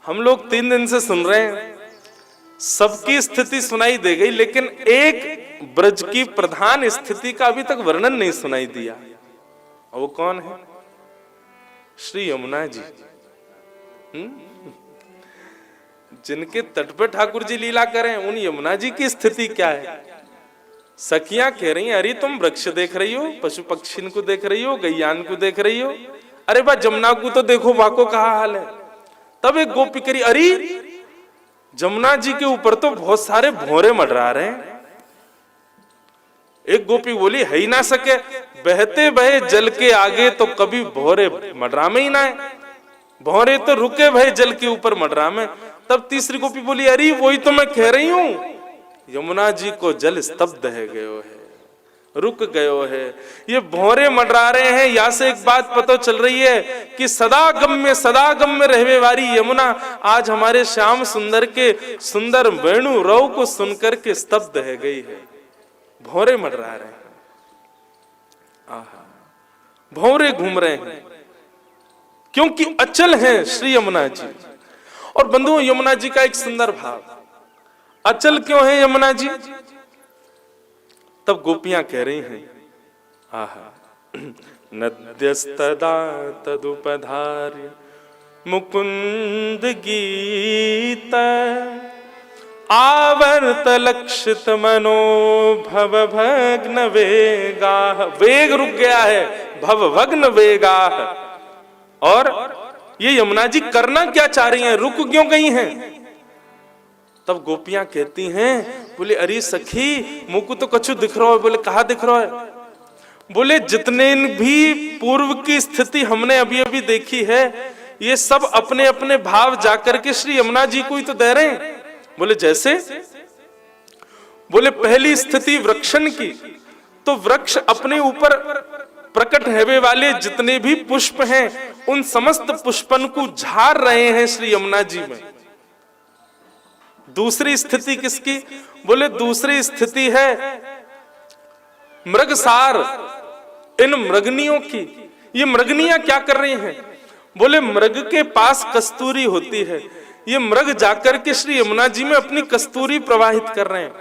हम लोग 3 दिन से सुन रहे हैं, सबकी स्थिति सुनाई दे गई, लेकिन एक ब्रज की प्रधान स्थिति का अभी तक वर्णन नहीं सुनाई दिया। और वो कौन है? श्री यमुना जी। जिनके तट पर ठाकुर जी लीला करें, उन यमुना जी की स्थिति क्या है? सखियां कह रही हैं, अरे तुम वृक्ष देख रही हो, पशु पक्षी को देख रही हो, गैयान को देख रही हो, अरे बा जमुना को तो देखो, वाको कहा हाल है। तब एक गोपी करी, अरे जमुना जी के ऊपर तो बहुत सारे भौरे मंडरा रहे हैं। एक गोपी बोली, है ही ना सके, बहते बहे जल के आगे तो कभी भौरे मंडरा में ही ना है, भौरे तो रुके भय जल के ऊपर मंडरा में। तब तीसरी गोपी बोली, अरे वही तो मैं कह रही हूं, यमुना जी को जल स्तब्ध है गयो है, रुक गयो है, ये भौरे मंडरा रहे हैं। यहां से एक बात पता चल रही है कि सदागम में रहने वाली यमुना आज हमारे श्याम सुंदर के सुंदर वेणु रव को सुनकर के स्तब्ध है गई है। भौरे मंडरा रहे हैं, आहा, भौरे घूम रहे हैं, क्योंकि अचल हैं श्री यमुना जी। और बंधुओं, यमुना जी का एक सुंदर भाव, अचल क्यों है यमुना जी? तब गोपियां कह रही हैं, आहा, नद्यस्तदा तदुपधार्य मुकुंद गीत आवर्त लक्षित मनो भव भग्न वेगा। वेग रुक गया है, भव भग्न वेगा। और ये यमुना जी करना क्या चाह रही हैं, रुक क्यों गई हैं? तब गोपियां कहती हैं, बोले अरे सखी, मुझको तो कछु दिख रहा है। बोले कहा दिख रहा है? बोले जितने भी पूर्व की स्थिति हमने अभी अभी देखी है, ये सब अपने अपने भाव जाकर के श्री यमुना जी को ही तो दे रहे हैं। बोले जैसे? बोले पहली स्थिति वृक्षण की, तो वृक्ष अपने ऊपर प्रकट होने वाले जितने भी पुष्प हैं, उन समस्त पुष्पन को झाड़ रहे हैं श्री यमुना जी में। दूसरी स्थिति किसकी? बोले दूसरी स्थिति है मृगसार, इन मृगनियों की। ये मृगनियां क्या कर रही हैं? बोले मृग के पास कस्तूरी होती है, ये मृग जाकर के श्री यमुना जी में अपनी कस्तूरी प्रवाहित कर रहे हैं।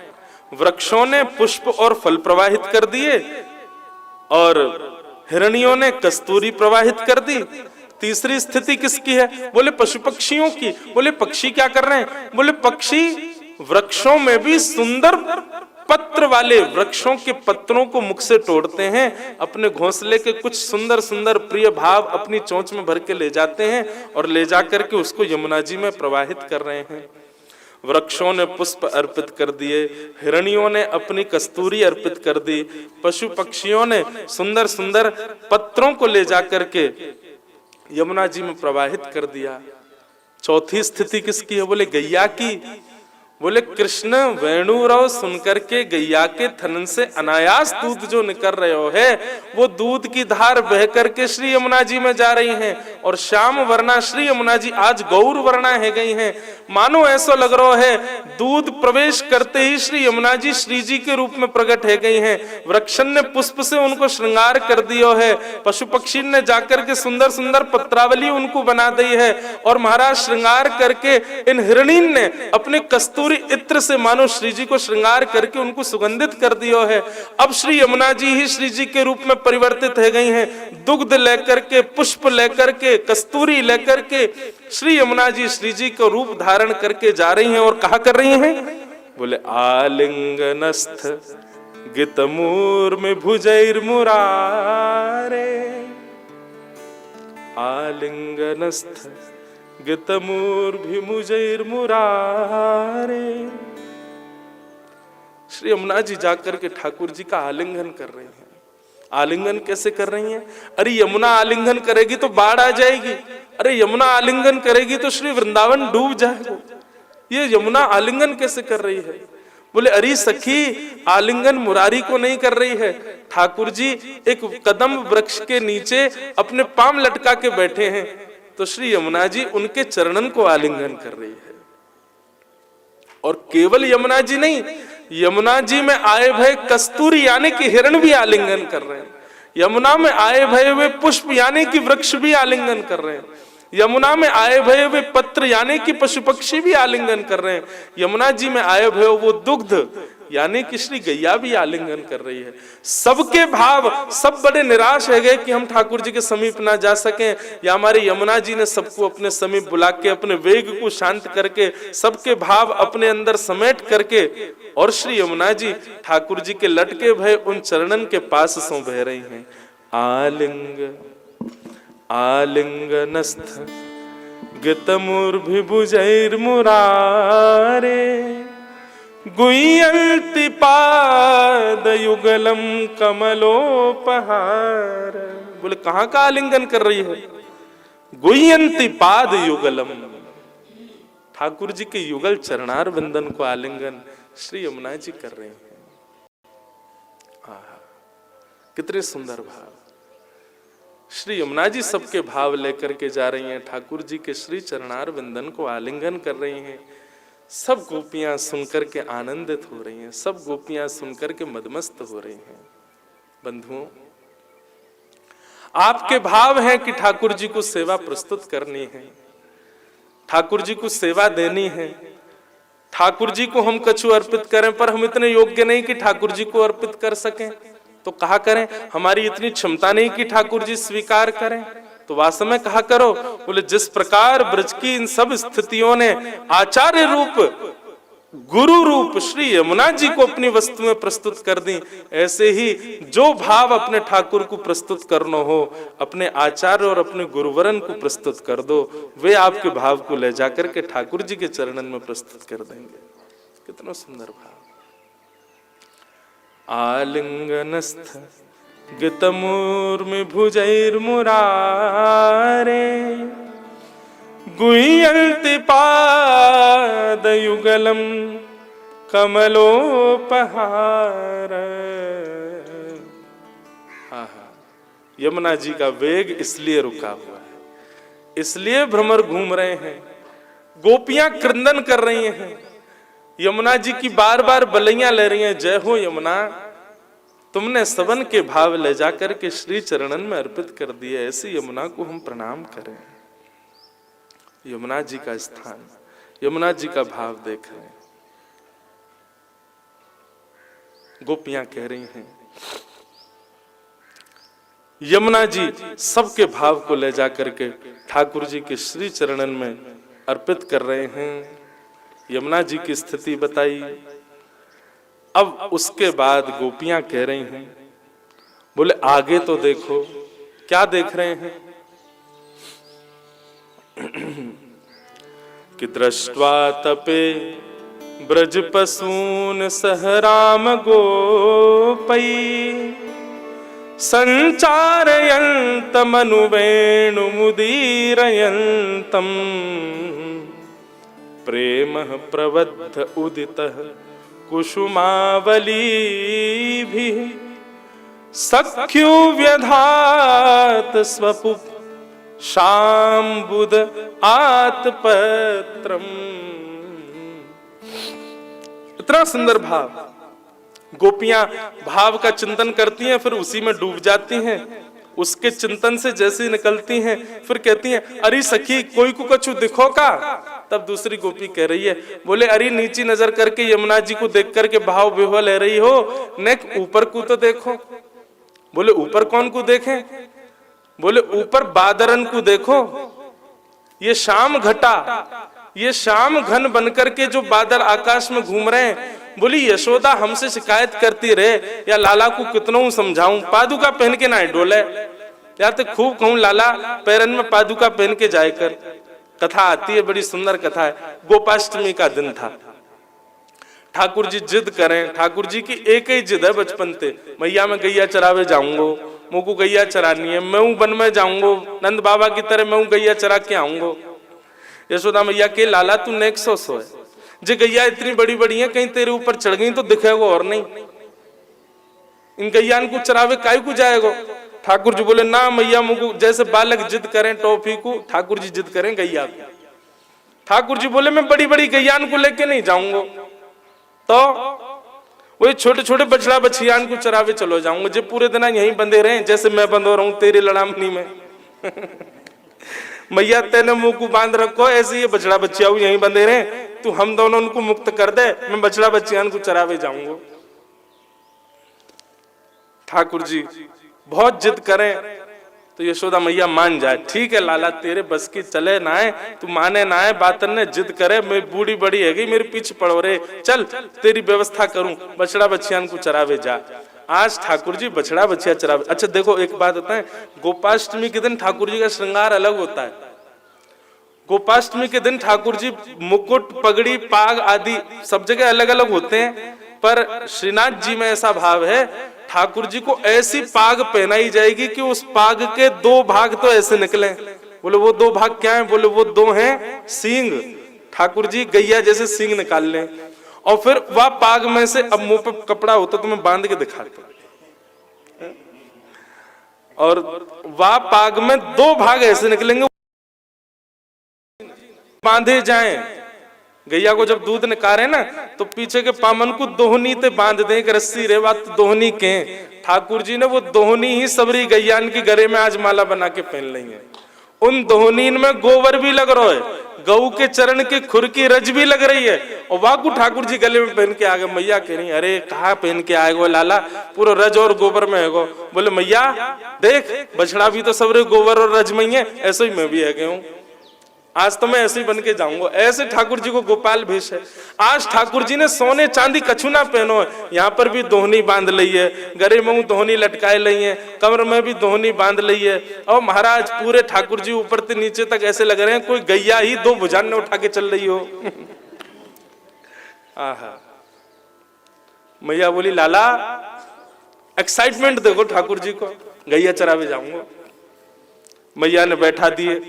वृक्षों ने पुष्प और फल प्रवाहित कर दिए और हिरणियों ने कस्तूरी प्रवाहित कर दी। तीसरी स्थिति किसकी है? बोले पशु पक्षियों की। बोले पक्षी क्या कर रहे हैं? बोले पक्षी वृक्षों में भी सुंदर पत्र वाले वृक्षों के पत्रों को मुख से तोड़ते हैं, अपने घोंसले के कुछ सुंदर सुंदर प्रिय भाव अपनी चोंच में भर के ले जाते हैं और ले जाकर के उसको यमुना जी में प्रवाहित कर रहे हैं। वृक्षों ने पुष्प अर्पित कर दिए, हिरणियों ने अपनी कस्तूरी अर्पित कर दी, पशु पक्षियों ने सुंदर सुंदर पत्रों को ले जाकर के यमुना जी में प्रवाहित कर दिया। चौथी स्थिति किसकी है? बोले गैया की। बोले कृष्ण वेणुरव सुनकर के गैया के थन से अनायास दूध जो निकल रहे हो है, वो दूध की धार बह करके श्री यमुना जी में जा रही हैं। और श्याम वर्णा श्री यमुना जी आज गौर वर्णा है गई हैं। मानो ऐसा लग रहा है दूध प्रवेश करते ही श्री यमुना जी श्री जी के रूप में प्रकट है गई हैं। वृक्षन ने पुष्प से उनको श्रृंगार कर दिया है, पशु पक्षी ने जाकर के सुंदर सुंदर पत्रावली उनको बना दी है, और महाराज श्रृंगार करके इन हिरणीन ने अपने कस्तूरी इत्र से मानो श्री जी को श्रृंगार करके उनको सुगंधित कर दिया है। अब श्री यमुना जी ही श्री जी के रूप में परिवर्तित हो गई हैं। दुग्ध लेकर के, पुष्प लेकर के, कस्तूरी लेकर के श्री यमुना जी श्री जी का रूप धारण करके जा रही हैं। और कहा कर रही हैं? बोले आलिंगनस्थ गितमूर्म भुजैर्मुरारे, आलिंगनस्थ गितमूर्भिमुजैर्मुरारे। श्री यमुना जी जाकर के ठाकुर जी का आलिंगन कर रही हैं। आलिंगन कैसे कर रही हैं? अरे यमुना आलिंगन करेगी तो बाढ़ आ जाएगी, अरे यमुना आलिंगन करेगी तो श्री वृंदावन डूब जाएगा। ये यमुना आलिंगन कैसे कर रही है? बोले अरे सखी, आलिंगन मुरारी को नहीं कर रही है। ठाकुर जी एक कदम वृक्ष के नीचे अपने पांव लटका के बैठे हैं, तो श्री यमुना जी उनके चरणन को आलिंगन कर रही है। और केवल यमुना जी नहीं, यमुना जी में आए भय कस्तूरी यानी कि हिरण भी आलिंगन कर रहे हैं। यमुना में आए भय वे पुष्प यानी कि वृक्ष भी आलिंगन कर रहे हैं। यमुना में आए भय वे पत्र यानी कि पशु पक्षी भी आलिंगन कर रहे हैं। यमुना जी में आए भय वो दुग्ध यानी कि श्री गैया भी आलिंगन कर रही है। सबके भाव, सब बड़े निराश है गए कि हम ठाकुर जी के समीप ना जा सकें, या हमारे यमुना जी ने सबको अपने समीप बुला के अपने वेग को शांत करके सबके भाव अपने अंदर समेट करके, और श्री यमुना जी ठाकुर जी के लटके भय उन चरणन के पास सो बह रही हैं। आलिंगनस्थ गतमुर्भिभुजैर्मुरारे गुह्यन्ति पादयुगलम कमलोपहार। बोले कहाँ का आलिंगन कर रही है? गुह्यन्ति पादयुगलम, ठाकुर जी के युगल चरणार बंदन को आलिंगन श्री यमुना जी कर रहे हैं। कितने सुंदर भाव। श्री यमुना जी सबके भाव लेकर के जा रही हैं, ठाकुर जी के श्री चरणार बंदन को आलिंगन कर रही हैं। सब गोपियां सुनकर के आनंदित हो रही हैं, सब गोपियां सुनकर के मदमस्त हो रही हैं। बंधुओं, आपके भाव हैं कि ठाकुर जी को सेवा प्रस्तुत करनी है, ठाकुर जी को सेवा देनी है, ठाकुर जी को हम कछु अर्पित करें, पर हम इतने योग्य नहीं कि ठाकुर जी को अर्पित कर सकें। तो कहा करें, हमारी इतनी क्षमता नहीं कि ठाकुर जी स्वीकार करें। तो वास्तव में कहा करो, बोले जिस प्रकार ब्रज की इन सब स्थितियों ने आचार्य रूप, गुरु रूप श्री यमुना जी को अपनी वस्तुएं प्रस्तुत कर दी, ऐसे ही जो भाव अपने ठाकुर को प्रस्तुत करना हो, अपने आचार्य और अपने गुरुवरन को प्रस्तुत कर दो, वे आपके भाव को ले जाकर के ठाकुर जी के चरणन में प्रस्तुत कर देंगे। कितना सुंदर भाव। आलिंगनस्थ गतमुर्मिभुजैर्मुरारे गुह्यन्ति पादयुगलम कमलोपहार। यमुना जी का वेग इसलिए रुका हुआ है, इसलिए भ्रमर घूम रहे हैं, गोपियां क्रंदन कर रही हैं, यमुना जी की बार बार बलैया ले रही हैं। जय हो यमुना, तुमने सबन के भाव ले जाकर के श्री चरणन में अर्पित कर दिए, ऐसी यमुना को हम प्रणाम करें। यमुना जी का स्थान, यमुना जी का भाव देख रहे हैं। गोपियां कह रही हैं, यमुना जी सबके भाव को ले जाकर के ठाकुर जी के श्री चरणन में अर्पित कर रहे हैं। यमुना जी की स्थिति बताई। अब उसके बाद गोपियां कह रही हैं, बोले आगे तो देखो। क्या देख रहे हैं? कि दृष्ट्वा तपे ब्रज पसून सह राम गोपई संचारयन्तमनुवेणुमुदीरयन्तम् प्रेमः प्रवद्ध उदितः कुसुमावलीभिः सख्युव्यधात स्वपुप शाम्बुद आत्पत्रम्। इतना सुंदर भाव। गोपियां भाव का चिंतन करती हैं, फिर उसी में डूब जाती हैं। उसके चिंतन से जैसे निकलती हैं, फिर कहती हैं, अरे सखी कोई को कछु दिखो का। तब दूसरी गोपी कह रही है, बोले अरे नीची नजर करके यमुना जी को देख करके भाव विह्वल ले रही हो, नेक ऊपर को तो देखो। बोले ऊपर कौन को देखें? बोले ऊपर बादरन को देखो। ये शाम घटा, ये शाम घन बनकर के जो बादल आकाश में घूम रहे हैं। बोली यशोदा हमसे शिकायत करती रहे, या लाला को कितनों समझाऊं, पादुका पहन के ना डोले, या तो खूब कहूं लाला पैरन में पादुका पहन के जाए कर। कथा आती है, बड़ी सुंदर कथा है। गोपाष्टमी का दिन था। ठाकुर जी जिद करें, ठाकुर जी की एक ही जिद है बचपन से, मैया मैं गैया चरावे जाऊंगो, मुझको गैया चरानी है, मैं वन में जाऊंगो, नंद बाबा की तरह मैं गैया चरा के आऊंगो। यशोदा मैया के लाला तू नेक सो है, जे गैया इतनी बड़ी बड़ी है, कहीं तेरे ऊपर चढ़ गई तो दिखेगा और नहीं, इन गैया को चरावे काय को जाएगो। ठाकुर जी बोले ना मैया, मुझको जैसे बालक जिद करें टॉफी को, ठाकुर जी जिद करें गैया को। ठाकुर जी बोले मैं बड़ी बड़ी गैयान को लेके नहीं जाऊंगा, तो वही छोटे छोटे बछड़ा बछियान को चरावे चलो जाऊंगा, जो पूरे दिन यहीं बंधे रहे जैसे मैं बंधो रहूं तेरे लड़ामनी में। मैया तेने मुंह को बांध रखो, ऐसे ये बछड़ा बच्चिया यहीं बंधे रहे, तू हम दोनों उनको मुक्त कर दे, मैं बछड़ा बच्चियान को चरावे जाऊंगा। ठाकुर जी बहुत जिद करें तो यशोदा मैया मान जाए, ठीक है लाला तेरे बस की चले ना है, तू माने ना है, बातन ने जिद करे, मैं बूढ़ी बड़ी है गई, मेरे पीछे पड़ो रे, चल तेरी व्यवस्था करूं, बछड़ा बच्चियान को चरावे जा। आज ठाकुर जी बछड़ा बच्चिया चरावे। अच्छा देखो एक बात होता है, गोपाष्टमी के दिन ठाकुर जी का श्रृंगार अलग होता है। गोपाष्टमी के दिन ठाकुर जी मुकुट, पगड़ी, पाग आदि सब जगह अलग अलग होते हैं, पर श्रीनाथ जी में ऐसा भाव है, ठाकुर जी को ऐसी पाग पहनाई जाएगी कि उस पाग के दो भाग तो ऐसे निकले। बोले वो दो भाग क्या है? बोले वो दो हैं सींग, ठाकुर जी गैया जैसे सींग निकाल लें, और फिर वह पाग में से, अब मुंह पे कपड़ा होता तो मैं बांध के दिखाता, और वह पाग में दो भाग ऐसे निकलेंगे, बांधे जाएं। गैया को जब दूध निकाले ना तो पीछे के पामन को दोहनी ते बांध दे, एक रस्सी रे बात दोहनी के। ठाकुर जी ने वो दोहनी ही सबरी गैयान की गले में आज माला बना के पहन ली है। उन दोहनीन में गोबर भी लग रहा है, गऊ के चरण के खुर की रज भी लग रही है, और वाकू ठाकुर जी गले में पहन के आ गए। मैया कह रही अरे कहा पहन के आएगो लाला, पूरा रज और गोबर में है गो। बोले मैया देख बछड़ा भी तो सबरे गोबर और रज में ही है, ऐसे ही मैं भी है गया हूँ, आज तो मैं ऐसे ही बन के जाऊंगा। ऐसे ठाकुर जी को गोपाल भेष है। आज ठाकुर जी ने सोने चांदी कछु ना पहनो है, यहाँ पर भी दोहनी बांध ली है, गले में दोहनी लटकाए ली है, कमर में भी दोहनी बांध ली है, और महाराज पूरे ठाकुर जी ऊपर से नीचे तक ऐसे लग रहे हैं कोई गैया ही दो भुजान ने उठा के चल रही हो। आहा, मैया बोली लाला एक्साइटमेंट देखो ठाकुर जी को, गैया चरावे जाऊंगा। मैया ने बैठा दिए,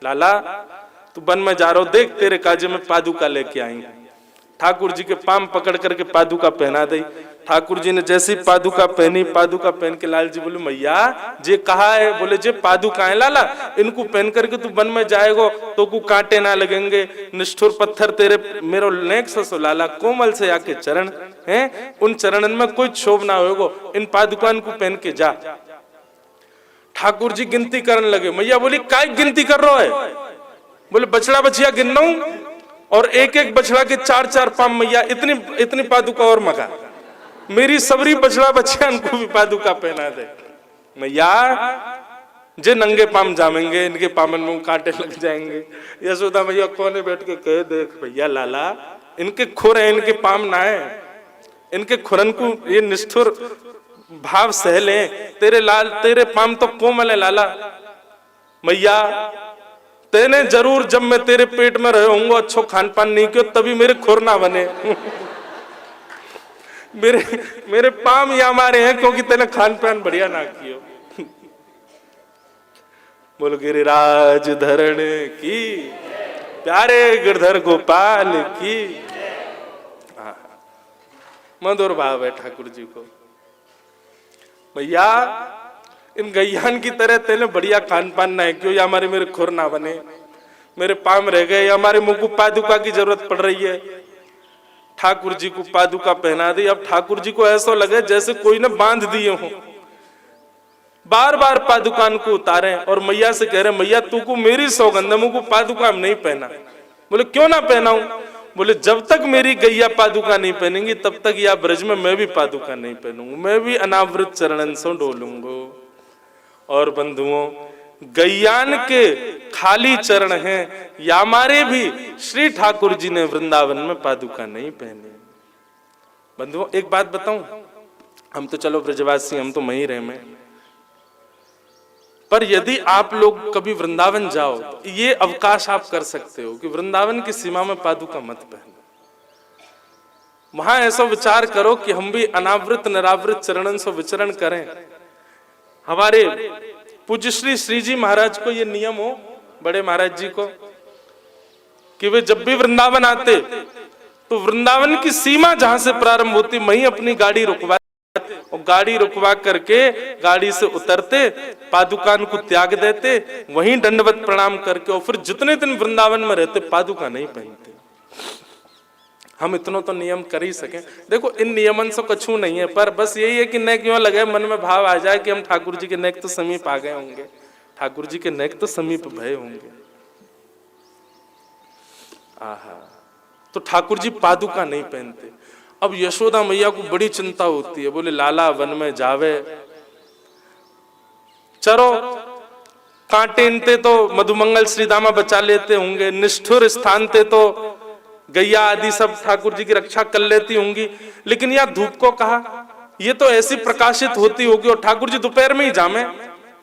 लाला तू वन में जा रहा हो, देख तेरे काजे में पादुका लेके आई। ठाकुर जी के पाम पकड़ करके पादुका पहना दी। ठाकुर जी ने जैसी पादुका पहनी, पादुका पहन के लाल जी बोले मैया जे कहा है? बोले जे पादुका है लाला, इनको पहन करके तू वन में जाएगो तो को कांटे ना लगेंगे, निष्ठुर पत्थर तेरे मेरो नेक ससो लाला, कोमल से आके चरण हैं, उन चरणन में कोई क्षोभ ना होगो, इन पादुकान को पहन के जा। ठाकुर जी गिनती करने लगे। मैया बोली काय गिनती कर रहा है? बोले बछड़ा बछिया गिनना हूं, और एक एक बछड़ा के चार चार पाम मैया, इतनी इतनी पादुका और मगा, मेरी सबरी बछड़ा बछिया इनको भी पादुका पहना दे। मैया जे नंगे पाम जामेंगे, इनके पामन में कांटे लग जाएंगे। यशोदा मैया कोने बैठ के कहे देख भैया लाला इनके खुर है, इनके पाम ना है, इनके खुरन को ये निष्ठुर भाव सह ले, तेरे लाल तेरे पाम तो कोमल है लाला। मैया तेने जरूर जब मैं तेरे पेट में रहे होऊंगा अच्छो खान पान नहीं किया तभी मेरे खुर ना बने। मेरे पाम या हमारे हैं क्योंकि तेने खान पान बढ़िया ना कियो। बोल गिरिराज धरण की, प्यारे गिरधर गोपाल की। मधुर भाव है ठाकुर जी को। भैया इन गैयान की तरह तेने बढ़िया खान पान ना है क्यों, या हमारे मेरे खुर ना बने, मेरे पाम रह गए, या हमारे मुंह को पादुका की जरूरत पड़ रही है। ठाकुर जी को पादुका पहना दी। अब ठाकुर जी को ऐसा लगे जैसे कोई ने बांध दिए हो, बार बार पादुकान को उतारे और मैया से कह रहे मैया तू को मेरी सौगंध है, मुंह को पादुका नहीं पहना। बोले क्यों ना पहनाऊं? बोले जब तक मेरी गैया पादुका नहीं पहनेंगी तब तक या ब्रज में मैं भी पादुका नहीं पहनूंगा, मैं भी अनावृत चरणन से डोलूंगा। और बंधुओं गैयान के खाली चरण हैं, या हमारे भी श्री ठाकुर जी ने वृंदावन में पादुका नहीं पहने। बंधुओं एक बात बताऊं, हम तो चलो ब्रजवासी, हम तो वहीं रहे में, पर यदि आप लोग कभी वृंदावन जाओ तो ये अवकाश आप कर सकते हो कि वृंदावन की सीमा में पादुका मत पहनो। वहां ऐसा विचार करो कि हम भी अनावृत निरावृत चरणन से विचरण करें। हमारे पूज्य श्री जी महाराज को ये नियम हो, बड़े महाराज जी को, कि वे जब भी वृंदावन आते तो वृंदावन की सीमा जहां से प्रारंभ होती वहीं अपनी गाड़ी रुकवा, और गाड़ी रुकवा करके गाड़ी से उतरते, पादुकान को त्याग देते, वहीं दंडवत प्रणाम करके, और फिर जितने दिन वृंदावन में रहते पादुका नहीं पहनते। हम इतना तो नियम कर ही सके। देखो इन नियमन से कछु नहीं है, पर बस यही है कि न क्यों लगे मन में भाव आ जाए कि हम ठाकुर जी के नेक तो समीप आ गए होंगे, ठाकुर जी के नेक तो समीप भय होंगे। आहा, तो ठाकुर जी पादुका नहीं पहनते। अब यशोदा मैया को बड़ी चिंता होती है, बोले लाला वन में जावे, चलो कांटे तो मधुमंगल श्रीदामा बचा लेते होंगे, निष्ठुर स्थान थे तो गैया आदि सब ठाकुर जी की रक्षा कर लेती होंगी, लेकिन यह धूप को कहा, ये तो ऐसी प्रकाशित होती होगी, और ठाकुर जी दोपहर में ही जामे,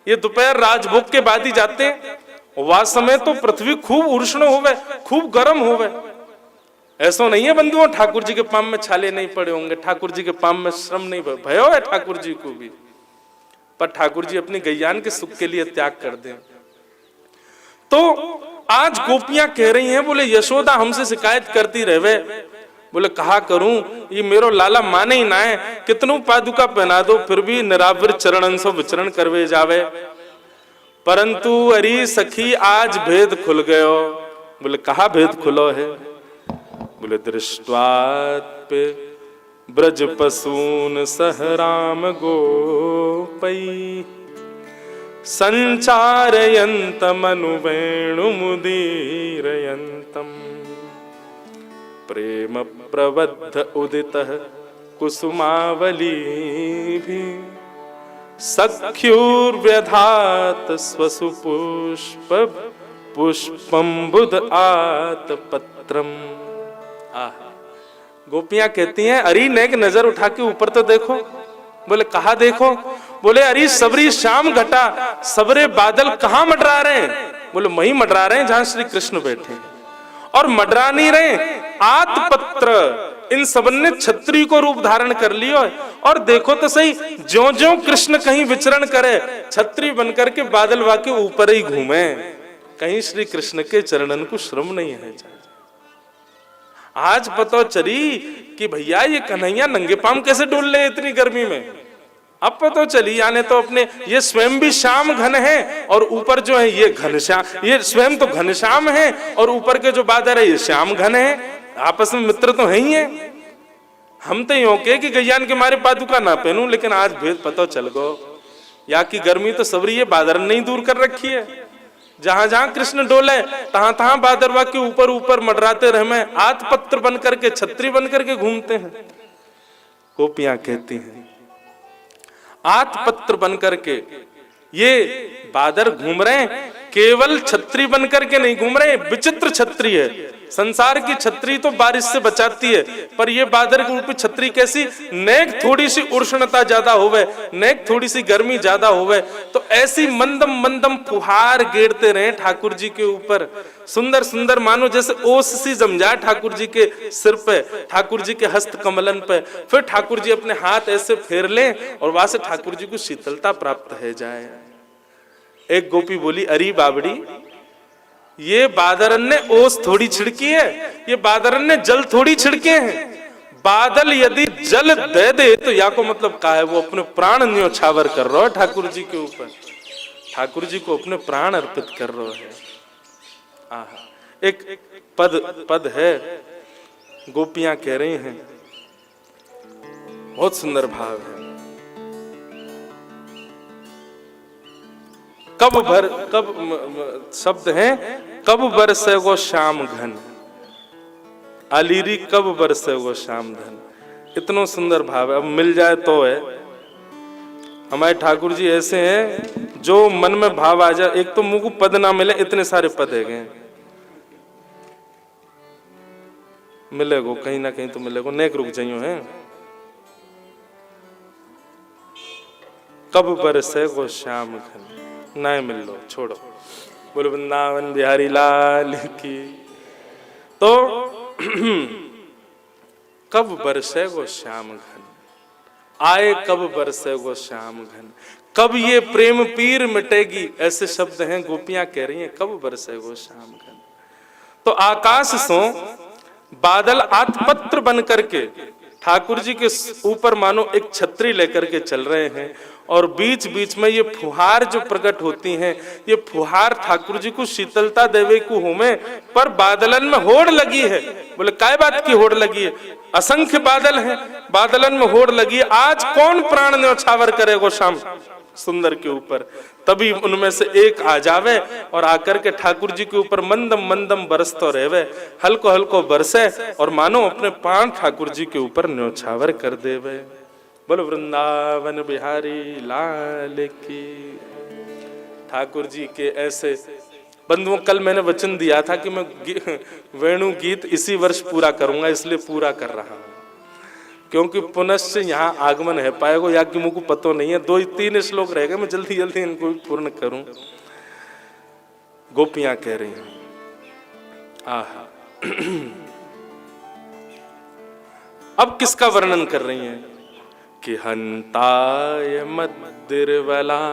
ये दोपहर राजभोग के बाद ही जाते, वह समय तो पृथ्वी खूब उष्ण होवे, खूब गर्म होवे। ऐसा नहीं है बंधुओं ठाकुर जी के पाम में छाले नहीं पड़े होंगे, ठाकुर जी के पाम में श्रम नहीं भयो है ठाकुर जी को भी, पर ठाकुर जी अपनी गैयान के सुख के लिए त्याग कर दें। तो आज गोपियां कह रही हैं, बोले यशोदा हमसे शिकायत करती रहे, बोले कहा करूं, ये मेरो लाला माने ही ना है, कितनों पादुका पहना दो फिर भी निरावर चरणन सो विचरण करवे जावे, परंतु अरे सखी आज भेद खुल गयो। बोले कहा भेद खुलो है? बोले दृष्टवात्पे ब्रज पसून सह राम गोपई संचारयन्तमनु वेणुमुदीरयन्तम् प्रेम प्रबद्ध उदितः कुसुमावलीभिः सख्युर्व्यधात स्वसुपुष्प पुष्पम्बुद आतपत्रम। गोपियां कहती हैं, अरे नेक नजर उठा के ऊपर तो देखो। बोले कहा देखो? बोले अरे सबरी शाम घटा, सबरे बादल कहाँ मंडरा रहे हैं? बोले वहीं मंडरा रहे हैं जहां श्री कृष्ण बैठे, और मंडरा नहीं रहे, आतपत्र, इन सबन ने छत्री को रूप धारण कर लियो। और देखो तो सही, ज्यों ज्यों कृष्ण कहीं विचरण करे, छत्री बनकर के बादल वाके ऊपर ही घूमे, कहीं श्री कृष्ण के चरणन को श्रम नहीं है। आज पता चली कि भैया ये कन्हैया नंगे पाम कैसे डोल ले इतनी गर्मी में। अब पता चली, यानी तो अपने ये स्वयं भी श्याम घन है, और ऊपर जो है ये घनश्याम, ये स्वयं तो घनश्याम है, और ऊपर के जो बादल है ये श्याम घन है। आपस में मित्र तो है ही है। हम तो यूं के कि गैयान के मारे पादुका ना पहनूं, लेकिन आज भेद पता चल गो। या की गर्मी तो सबरी ये बादर नहीं दूर कर रखी है। जहां जहां कृष्ण डोले तहां तहां बादरवा के ऊपर ऊपर मंडराते रहे, में आतपत्र बन करके, छत्री बन करके घूमते हैं। गोपियां कहती हैं आतपत्र बन करके ये बादर घूम रहे हैं, केवल छत्री बन करके नहीं घूम रहे, विचित्र छत्री है। संसार की छत्री तो बारिश से बचाती है, पर ये बादर के रूप छत्री कैसी? नेक थोड़ी सी उष्णता ज्यादा होवे, नेक थोड़ी सी गर्मी ज्यादा होवे, तो ऐसी मंदम मंदम फुहार गिरते रहे ठाकुर जी के ऊपर, सुंदर सुंदर, मानो जैसे ओस सी जम जाए ठाकुर जी के सिर पे, ठाकुर जी के हस्त कमलन पे। फिर ठाकुर जी अपने हाथ ऐसे फेर लें और वहां से ठाकुर जी को शीतलता प्राप्त है जाए। एक गोपी बोली, अरे बाबड़ी, ये बादरन ने ओस थोड़ी छिड़की है, ये बादरन ने जल थोड़ी छिड़के हैं। बादल यदि जल दे दे तो या को मतलब का है, वो अपने प्राण न्योछावर कर रहा है ठाकुर जी के ऊपर, ठाकुर जी को अपने प्राण अर्पित कर रहा है। आहा, एक पद है, गोपियां कह रही हैं, बहुत सुंदर भाव है। कब शब्द है, कब बरसे वो श्याम घन, अलीरी कब बरसे वो श्याम धन। इतना सुंदर भाव है, अब मिल जाए तो है। हमारे ठाकुर जी ऐसे हैं जो मन में भाव आ जाए, एक तो मुंह को पद ना मिले, इतने सारे पद है, मिलेगो कहीं ना कहीं तो मिलेगो, नेक रुक जाइयो है। कब बरसे वो श्याम घन, ना मिल लो, छोड़ो, बोलो वृंदावन बिहारी लाल की। तो कब बरसे वो श्याम घन, आए कब बरसे वो श्याम घन, कब ये प्रेम पीर मिटेगी, ऐसे शब्द हैं। गोपियां कह रही हैं कब बरसे वो श्याम घन। तो आकाश सो बादल आतपत्र बन करके ठाकुर जी के ऊपर मानो एक छतरी लेकर के चल रहे हैं, और बीच बीच में ये फुहार जो प्रकट होती हैं, ये फुहार ठाकुर जी को शीतलता देवे को होमे, पर बादलन में होड़ लगी है। बोले काय बात की होड़ लगी है? असंख्य बादल हैं, बादलन में होड़ लगी है। आज कौन प्राण न्योछावर करेगो शाम? सुंदर के ऊपर, तभी उनमें से एक आ जावे और आकर के ठाकुर जी के ऊपर मंदम मंदम बरसतो रहवे, हल्को हल्को बरसे और मानो अपने पांव ठाकुर जी के ऊपर न्योछावर कर देवे। बोलो वृंदावन बिहारी लाल की। ठाकुर जी के ऐसे बंधुओं, कल मैंने वचन दिया था कि मैं वेणु गीत इसी वर्ष पूरा करूंगा, इसलिए पूरा कर रहा हूं, क्योंकि पुनश्च यहाँ आगमन है पाएगो या कि मुझको पतो नहीं है। 2-3 श्लोक रह गए, मैं जल्दी जल्दी इनको भी पूर्ण करूं। गोपियां कह रही हैं, आहा अब किसका वर्णन कर रही हैं कि हंताय मद्दिरवला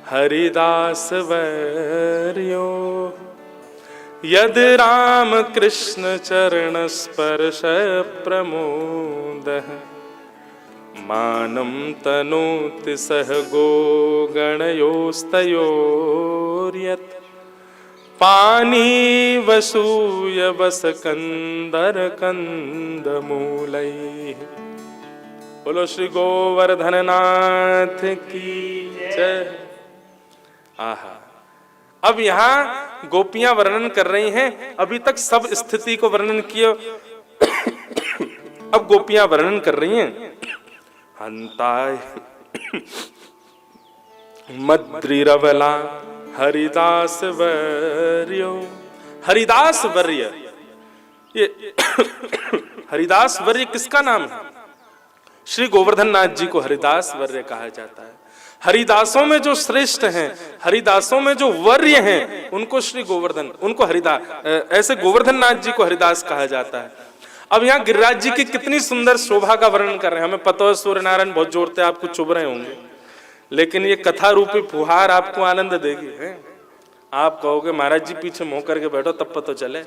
हरिदास वर्यो यद राम कृष्ण चरण स्पर्श प्रमोद मानं तनोति सह गो गणयोस्तयोर्यत् पानी वसूय बस कंदर कंदमूलैः। बोलो श्री गोवर्धन नाथ की जय। आहा, अब यहाँ गोपियां वर्णन कर रही हैं, अभी तक सब स्थिति को वर्णन किया, अब गोपियां वर्णन कर रही हैं। हंताय मद्रिरवला हरिदास वर्यो। हरिदास वर्य, ये हरिदास वर्य किसका नाम है? श्री गोवर्धन नाथ जी को हरिदास वर्य कहा जाता है। हरिदासों में जो श्रेष्ठ हैं, हरिदासों में जो वर्य हैं, उनको श्री गोवर्धन, उनको हरिदास, ऐसे गोवर्धन नाथ जी को हरिदास कहा जाता है। अब यहाँ गिरिराज जी की कितनी सुंदर शोभा का वर्णन कर रहे हैं। हमें पता है सूर्य नारायण बहुत जोरते आपको चुभ रहे होंगे, लेकिन ये कथा रूपी फुहार आपको आनंद देगी है? आप कहोगे महाराज जी पीछे मुंह करके बैठो तब पता चले है?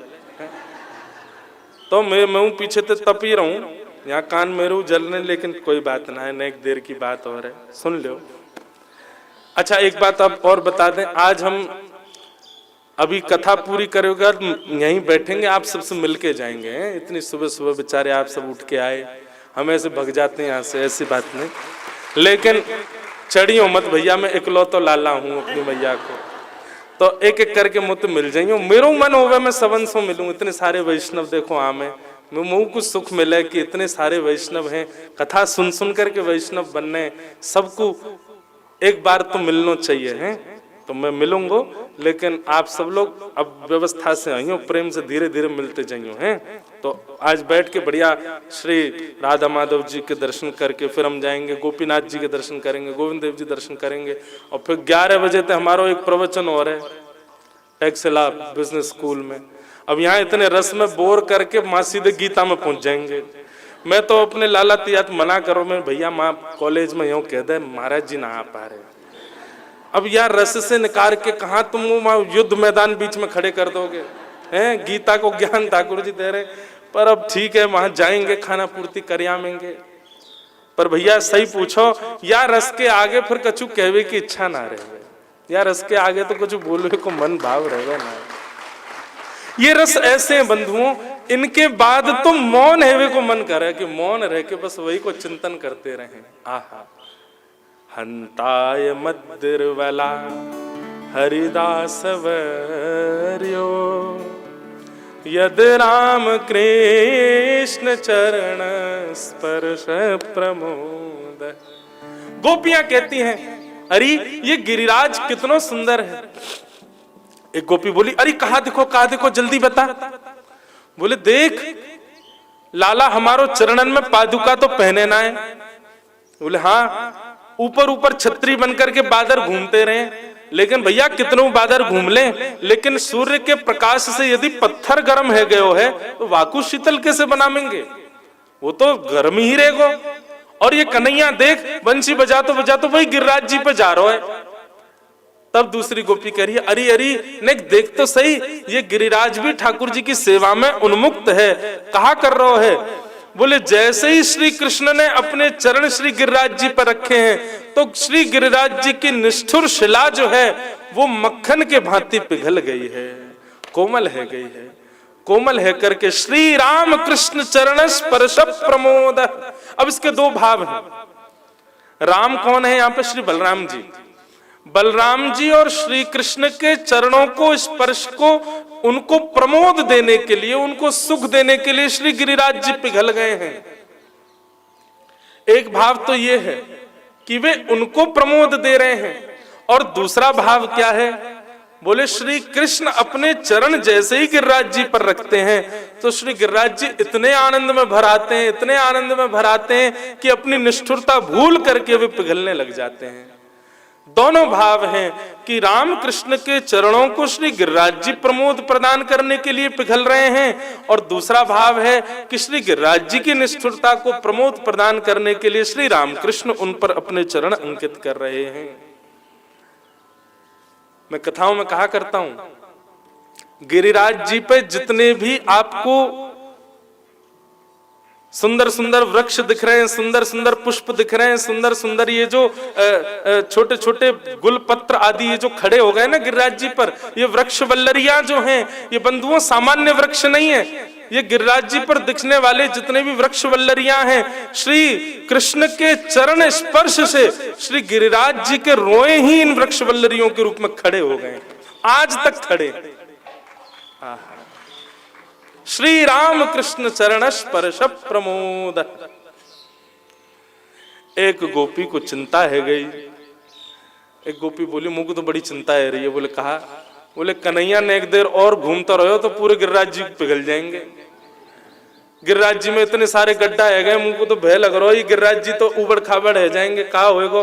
तो मैं पीछे तो तप ही रहूं, यहाँ कान मेरू जलने, लेकिन कोई बात ना है, न एक देर की बात और है, सुन लो। अच्छा एक बात अब और बता दें, आज हम अभी कथा पूरी करोगे, यहीं बैठेंगे, आप सबसे मिलके जाएंगे। इतनी सुबह सुबह बेचारे आप सब उठ के आए, हम ऐसे भग जाते हैं यहाँ से, ऐसी बात नहीं। लेकिन चढ़ियो मत भैया, मैं इकलौतो लाला हूँ अपनी मैया को, तो एक एक करके मुझे मिल जाइयो। मेरो मन होवे मैं सबन से मिलूं, इतने सारे वैष्णव देखो आमे, मुझे कुछ सुख मिले कि इतने सारे वैष्णव हैं, कथा सुन सुन करके वैष्णव बनने, सबको एक बार तो मिलना चाहिए है। तो मैं मिलूंगा, लेकिन आप सब लोग अब व्यवस्था से आइयो, प्रेम से धीरे धीरे मिलते जाइयो हैं। तो आज बैठ के बढ़िया श्री राधा माधव जी के दर्शन करके फिर हम जाएंगे, गोपीनाथ जी के दर्शन करेंगे, गोविंद देव जी दर्शन करेंगे, और फिर 11 बजे तक हमारा एक प्रवचन हो रहा है टेक्सला बिजनेस स्कूल में। अब यहाँ इतने रस में बोर करके माँ सीधे गीता में पहुंच जाएंगे। मैं तो अपने लाला तियात मना करो, मैं भैया माँ कॉलेज में यूं कह दे महाराज जी ना आ पा रहे। अब यार रस से निकाल के कहा तुम युद्ध मैदान बीच में खड़े कर दोगे हैं? गीता को ज्ञान ठाकुर जी दे रहे, पर अब ठीक है वहां जाएंगे, खाना पूर्ति कर आवेंगे। पर भैया सही पूछो, यार रस के आगे फिर कछु कहवे की इच्छा ना रहे, यार रस के आगे तो कुछ बोलने को मन भाव रहेगा ना। ये रस ऐसे हैं बंधुओं, इनके बाद तो मौन हेवे को मन करे कि मौन रह के बस वही को चिंतन करते रहे। आहा, हंताय मद्दिरवला हरिदास वर्यो यद राम कृष्ण चरण स्पर्श प्रमोद। गोपियां कहती हैं, अरे ये गिरिराज कितना सुंदर है। एक गोपी बोली, अरे कहा देखो जल्दी बता। बोले देख लाला हमारो चरणन में पादुका तो पहने ना है। बोले हाँ, ऊपर ऊपर छतरी बनकर के बादर घूमते रहे, लेकिन भैया कितनों बादर घूम लें, लेकिन सूर्य के प्रकाश से यदि पत्थर गर्म है गयो है तो वाकु शीतल कैसे बनाएंगे? वो तो गर्म ही रहेगा। और ये कन्हैया देख बंसी बजा तो वही गिरिराज जी पे जा रहा है। तब दूसरी गोपी कह रही है, अरे अरे ने देख तो सही, ये गिरिराज भी ठाकुर जी की सेवा में उन्मुक्त है, कहा कर रहा है। बोले जैसे ही श्री कृष्ण ने अपने चरण श्री गिरिराज जी पर रखे हैं, तो श्री गिरिराज जी की निष्ठुर शिला जो है वो मक्खन के भांति पिघल गई है, कोमल है गई है। कोमल है करके श्री राम कृष्ण चरण स्पर्श प्रमोद। अब इसके दो भाव हैं। राम कौन है यहाँ पे? श्री बलराम जी। बलराम जी और श्री कृष्ण के चरणों को, स्पर्श को, उनको प्रमोद देने के लिए, उनको सुख देने के लिए श्री गिरिराज जी पिघल गए हैं। एक भाव तो ये है कि वे उनको प्रमोद दे रहे हैं, और दूसरा भाव क्या है? बोले श्री कृष्ण अपने चरण जैसे ही गिरिराज जी पर रखते हैं तो श्री गिरिराज जी इतने आनंद में भर आते हैं, इतने आनंद में भर आते हैं कि अपनी निष्ठुरता भूल करके वे पिघलने लग जाते हैं। दोनों भाव हैं कि राम कृष्ण के चरणों को श्री गिरिराज जी प्रमोद प्रदान करने के लिए पिघल रहे हैं, और दूसरा भाव है कि श्री गिरिराज जी की निष्ठुरता को प्रमोद प्रदान करने के लिए श्री रामकृष्ण उन पर अपने चरण अंकित कर रहे हैं। मैं कथाओं में कहा करता हूं, गिरिराज जी पे जितने भी आपको सुंदर सुंदर वृक्ष दिख रहे हैं, सुंदर सुंदर पुष्प दिख रहे हैं, सुंदर सुंदर ये जो छोटे छोटे गुल पत्र आदि ये जो खड़े हो गए ना गिरिराज जी पर, ये वृक्ष वल्लरियां जो हैं, ये बंधुओं सामान्य वृक्ष नहीं है। ये गिरिराज जी पर दिखने वाले जितने भी वृक्ष वल्लरियां हैं, श्री कृष्ण के चरण स्पर्श से श्री गिरिराज जी के रोए ही इन वृक्ष वल्लरियों के रूप में खड़े हो गए, आज तक खड़े। श्री राम कृष्ण चरण स्पर्श प्रमोद। एक गोपी को चिंता है गई। एक गोपी बोली, मुझको तो बड़ी चिंता है रही है। बोले कहा? बोले कन्हैया ने एक देर और घूमता रहो तो पूरे गिरिराज जी पिघल जाएंगे। गिरिराज जी में इतने सारे गड्ढा है गए, मुझको तो भय लग रहा है गिरिराज जी तो उबड़ खाबड़ है जाएंगे, कहा होएगो।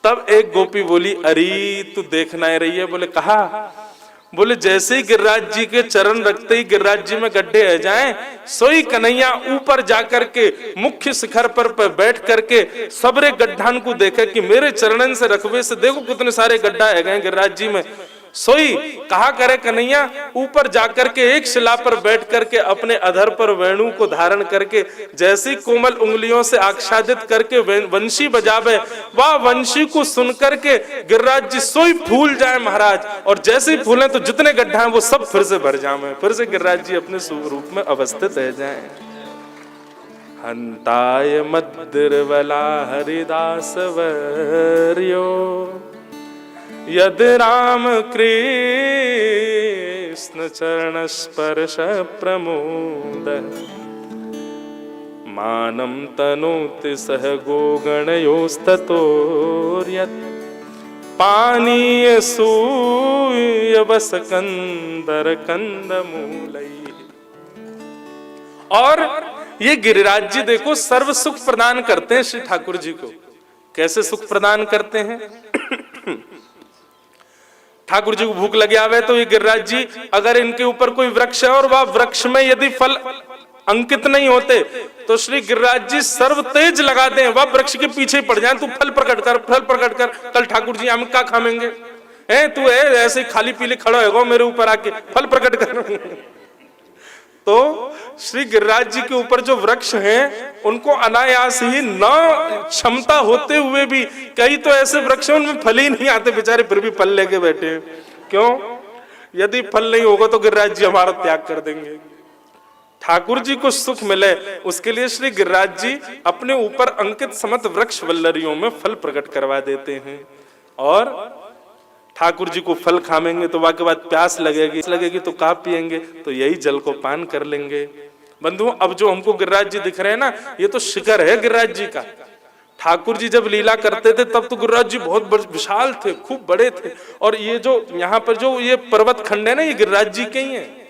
तब एक गोपी बोली, अरे तू देखना है रही है। बोले कहा? बोले जैसे ही गिरिराज जी के चरण रखते ही गिरिराज जी में गड्ढे रह जाएं, सोई कन्हैया ऊपर जाकर के मुख्य शिखर पर बैठ करके सबरे गड्ढान को देखे कि मेरे चरणन से रखवे से देखो कितने सारे गड्ढा है गए गिरिराज जी में। सोई कहा करे कन्हैया ऊपर जाकर के एक शिला पर बैठ करके अपने अधर पर वेणु को धारण करके जैसी कोमल उंगलियों से आच्छादित करके वंशी बजावे, वह वंशी को सुन करके गिरिराज जी सोई फूल जाए महाराज, और जैसे ही फूलें तो जितने गड्ढा हैं वो सब फिर से भर जाए, फिर से गिरिराज जी अपने स्वरूप में अवस्थित रह जाएं। हंताय मद्दिर्वला हरिदास वर्यो यद राम कृष्ण चरण स्पर्श प्रमोद मानम तनोति सह गोगणयोस्ततोर्यत् पानीय सूयवस कंदर कंदमूलैः। और ये गिरिराज जी देखो सर्व सुख प्रदान करते हैं श्री ठाकुर जी को। कैसे सुख प्रदान करते हैं? ठाकुर जी को भूख लगे आवे तो ये गिरिराज जी अगर इनके ऊपर कोई वृक्ष है और वह वृक्ष में यदि फल अंकित नहीं होते तो श्री गिरिराज जी सर्व तेज लगा दें, वह वृक्ष के पीछे पड़ जाए, तू फल प्रकट कर, फल प्रकट कर, कल ठाकुर जी हम क्या खाएंगे, तू है ऐसे खाली पीले खड़ा होगा मेरे ऊपर आके फल प्रकट कर। तो श्री गिरिराज जी के ऊपर जो वृक्ष हैं उनको अनायास ही न क्षमता होते हुए भी, कई तो ऐसे वृक्ष उनमें फल ही नहीं आते बेचारे, फिर भी फल लेके बैठे हैं। क्यों? यदि फल नहीं होगा तो गिरिराज जी हमारा त्याग कर देंगे। ठाकुर जी को सुख मिले उसके लिए श्री गिरिराज जी अपने ऊपर अंकित समस्त वृक्ष वल्लरियों में फल प्रकट करवा देते हैं, और ठाकुर जी को फल खाएंगे तो वाके बाद प्यास लगेगी तो का पिएंगे, तो यही जल को पान कर लेंगे। बंधुओं अब जो हमको गिरिराज जी दिख रहे हैं ना, ये तो शिखर है गिरिराज जी का। ठाकुर जी जब लीला करते थे तब तो गिरिराज जी बहुत विशाल थे, खूब बड़े थे, और ये जो यहाँ पर जो ये पर्वत खंड है ना, ये गिरिराज जी के ही है।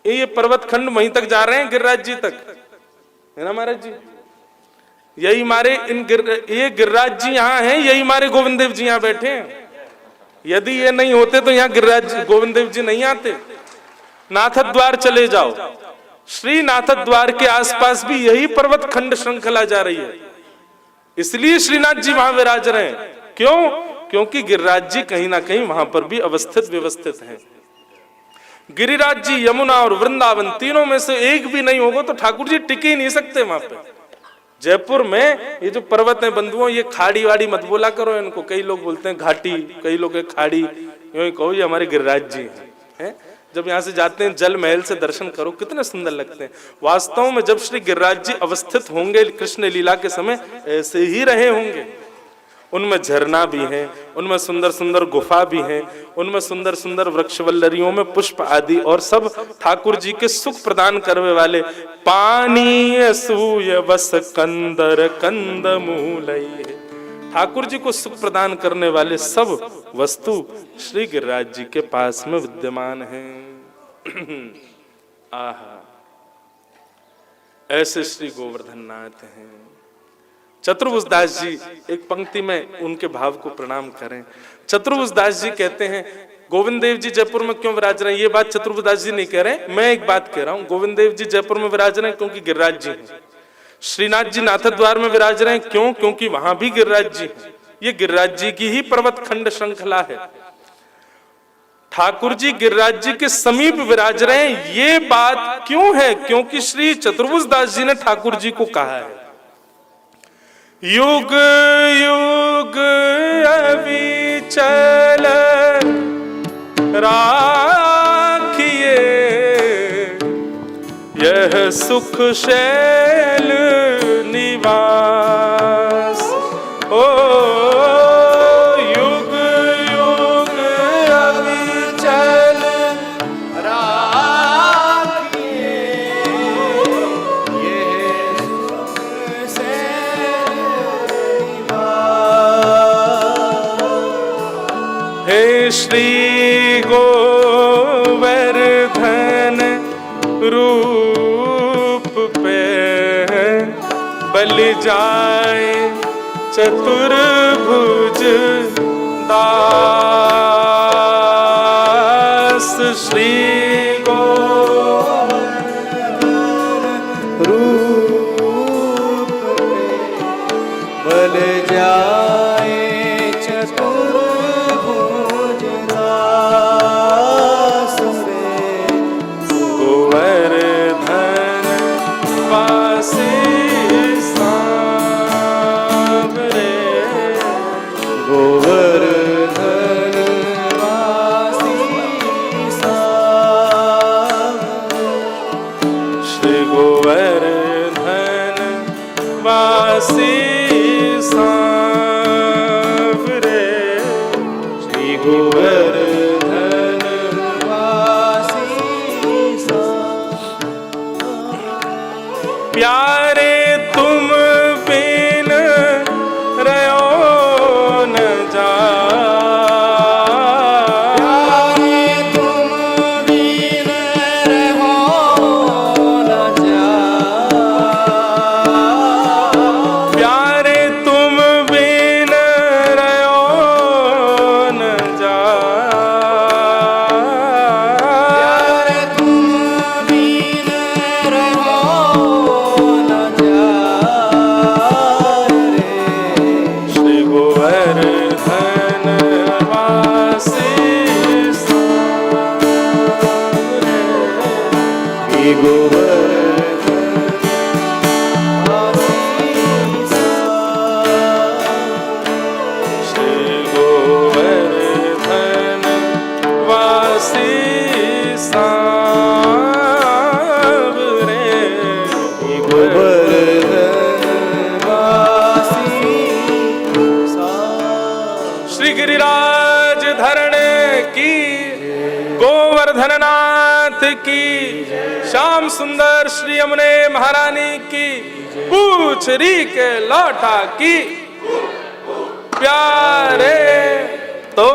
ये पर्वत खंड वहीं तक जा रहे हैं गिरिराज जी तक, है ना महाराज जी? यही मारे ये गिरिराज जी यहाँ हैं, यही मारे गोविंद देव जी यहाँ बैठे हैं। यदि ये नहीं होते तो यहाँ गिरिराज गोविंद देव जी नहीं आते। नाथ द्वार चले जाओ, श्री नाथ द्वार के आसपास भी यही पर्वत खंड श्रृंखला जा रही है, इसलिए श्रीनाथ जी वहां विराज रहे हैं। क्यों? क्योंकि गिरिराज जी कहीं ना कहीं वहां पर भी अवस्थित व्यवस्थित हैं। गिरिराज जी यमुना और वृंदावन तीनों में से एक भी नहीं होगा तो ठाकुर जी टिके ही नहीं सकते वहां पे। जयपुर में ये जो पर्वत है बंधुओं, ये खाड़ी वाड़ी मत बोला करो इनको, कई लोग बोलते हैं घाटी, कई लोग खाड़ी, यूं ही कहो ये हमारे गिरिराज जी हैं। जब यहाँ से जाते हैं जल महल से दर्शन करो, कितने सुंदर लगते हैं। वास्तव में जब श्री गिरिराज जी अवस्थित होंगे कृष्ण लीला के समय, ऐसे ही रहे होंगे। उनमें झरना भी है, उनमें सुंदर सुंदर गुफा भी है, उनमें सुंदर सुंदर वृक्षवल्लरियों में पुष्प आदि, और सब ठाकुर जी के सुख प्रदान करने वाले। पानी असूय बस कंदर कंद मूलई, ठाकुर जी को सुख प्रदान करने वाले सब वस्तु श्री गिरिराज जी के पास में विद्यमान हैं। आहा, ऐसे श्री गोवर्धन नाथ हैं। चतुर्भुज दास जी, एक पंक्ति में उनके भाव को प्रणाम करें। चतुर्भुज दास जी कहते हैं, गोविंद देव जी जयपुर में क्यों विराज रहे हैं? ये बात चतुर्भुज दास जी नहीं कह रहे, मैं एक बात कह रहा हूं। गोविंद देव जी जयपुर में विराज रहे हैं क्योंकि गिरिराज जी हैं। श्रीनाथ जी नाथद्वार में विराज रहे हैं क्यों? क्योंकि वहां भी गिरिराज जी हैं। ये गिरिराज जी की ही पर्वत खंड श्रृंखला है। ठाकुर जी गिरिराज जी के समीप विराज रहे हैं, ये बात क्यों है? क्योंकि श्री चतुर्भुज दास जी ने ठाकुर जी को कहा है, युग युग अविचल राखिए यह सुख शैल निवास। ओ युग युग अविचल राखिए यह सुख शैल निवास। हे श्री गोवर्धन रूप पे बल जाए चतुर्भुज दास। श्री गोवर्धन रूप पे बल जाए चतुर्भुज दास। गोवर्धन वासी सांवरे, गोवर्धन वासी सांवरे। श्री गोवर्धन वासी सांवरे, श्री गोवर्धन वासी सांवरे। प्यारे तुम बिन रहो न जाए, प्यारे तुम बिन रहो न जाए, प्यारे तुम बिन रहो न जाए, प्यारे तुम बिन रहो न जाए। श्री गोवर्धन वासी सांवरे, श्री गोवर्धन वासी सांवरे, श्री गोवर्धन वासी सांवरे, श्री गोवर्धन वासी सांवरे। श्री गिरिराज धरणे की, गोवर्धन नाथ की, श्याम सुंदर श्री यमुने महारानी की, पूछरी के लौटा की। प्यारे तो